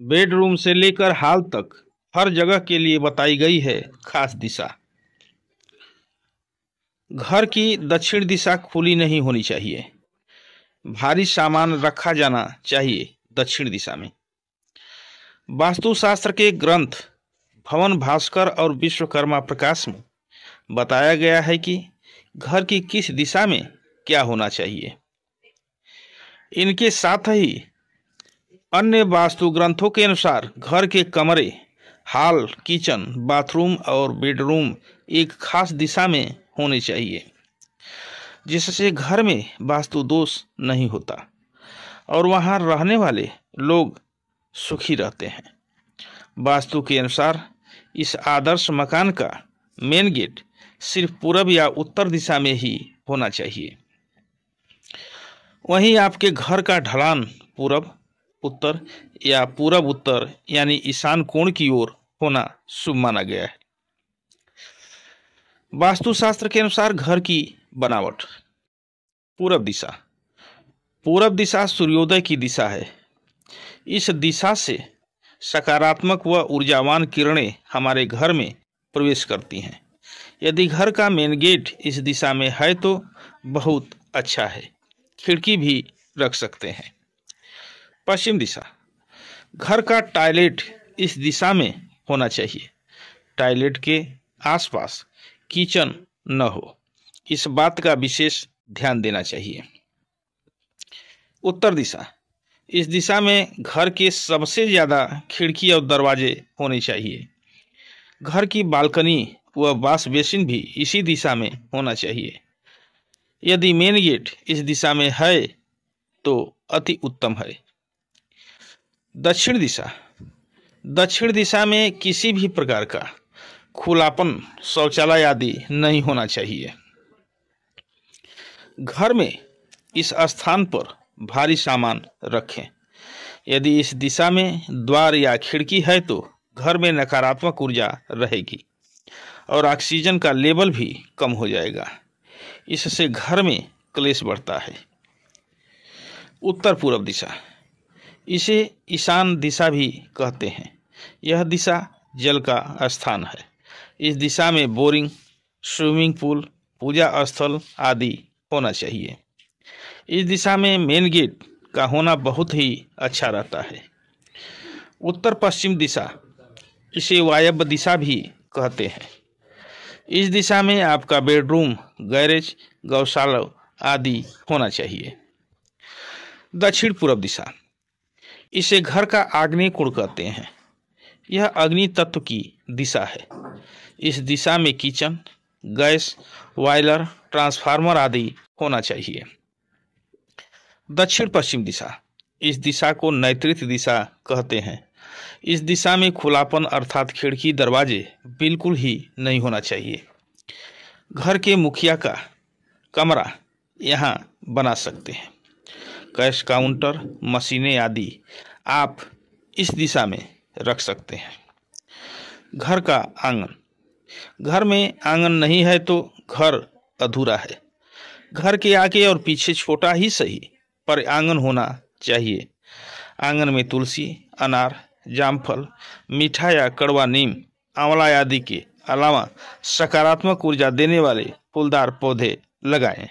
Bedroom से लेकर hall तक हर जगह के लिए बताई गई है खास दिशा। घर की दक्षिण दिशा खुली नहीं होनी चाहिए। भारी सामान रखा जाना चाहिए दक्षिण दिशा में। वास्तुशास्त्र के ग्रंथ भवन भास्कर और विश्वकर्मा प्रकाश में बताया गया है कि घर की किस दिशा में क्या होना चाहिए। इनके साथ ही अन्य वास्तु ग्रंथों के अनुसार घर के कमरे, हॉल, किचन, बाथरूम और बेडरूम एक खास दिशा में होने चाहिए, जिससे घर में वास्तु दोष नहीं होता और वहां रहने वाले लोग सुखी रहते हैं। वास्तु के अनुसार इस आदर्श मकान का मेन गेट सिर्फ पूरब या उत्तर दिशा में ही होना चाहिए। वहीं आपके घर का ढलान पूरब, उत्तर या पूरब उत्तर यानी ईशान कोण की ओर होना शुभ माना गया है। वास्तुशास्त्र के अनुसार घर की बनावट। पूरब दिशा। पूरब दिशा सूर्योदय की दिशा है। इस दिशा से सकारात्मक व ऊर्जावान किरणें हमारे घर में प्रवेश करती हैं। यदि घर का मेन गेट इस दिशा में है तो बहुत अच्छा है। खिड़की भी रख सकते हैं। पश्चिम दिशा। घर का टॉयलेट इस दिशा में होना चाहिए। टॉयलेट के आसपास किचन न हो, इस बात का विशेष ध्यान देना चाहिए। उत्तर दिशा। इस दिशा में घर के सबसे ज्यादा खिड़की और दरवाजे होने चाहिए। घर की बालकनी व वॉश बेसिन भी इसी दिशा में होना चाहिए। यदि मेन गेट इस दिशा में है तो अति उत्तम है। दक्षिण दिशा। दक्षिण दिशा में किसी भी प्रकार का खुलापन, शौचालय आदि नहीं होना चाहिए। घर में इस स्थान पर भारी सामान रखें। यदि इस दिशा में द्वार या खिड़की है तो घर में नकारात्मक ऊर्जा रहेगी और ऑक्सीजन का लेवल भी कम हो जाएगा। इससे घर में क्लेश बढ़ता है। उत्तर पूर्व दिशा। इसे ईशान दिशा भी कहते हैं। यह दिशा जल का स्थान है। इस दिशा में बोरिंग, स्विमिंग पूल, पूजा स्थल आदि होना चाहिए। इस दिशा में मेन गेट का होना बहुत ही अच्छा रहता है। उत्तर पश्चिम दिशा। इसे वायव्य दिशा भी कहते हैं। इस दिशा में आपका बेडरूम, गैरेज, गौशाला आदि होना चाहिए। दक्षिण पूर्व दिशा। इसे घर का आग्नेय कोण कहते हैं। यह अग्नि तत्व की दिशा है। इस दिशा में किचन, गैस, बॉयलर, ट्रांसफार्मर आदि होना चाहिए। दक्षिण पश्चिम दिशा। इस दिशा को नैऋत्य दिशा कहते हैं। इस दिशा में खुलापन अर्थात खिड़की, दरवाजे बिल्कुल ही नहीं होना चाहिए। घर के मुखिया का कमरा यहाँ बना सकते हैं। कैश काउंटर, मशीनें आदि आप इस दिशा में रख सकते हैं। घर का आंगन। घर में आंगन नहीं है तो घर अधूरा है। घर के आगे और पीछे छोटा ही सही पर आंगन होना चाहिए। आंगन में तुलसी, अनार, जामफल, मीठा या कड़वा नीम, आंवला आदि के अलावा सकारात्मक ऊर्जा देने वाले फूलदार पौधे लगाएं।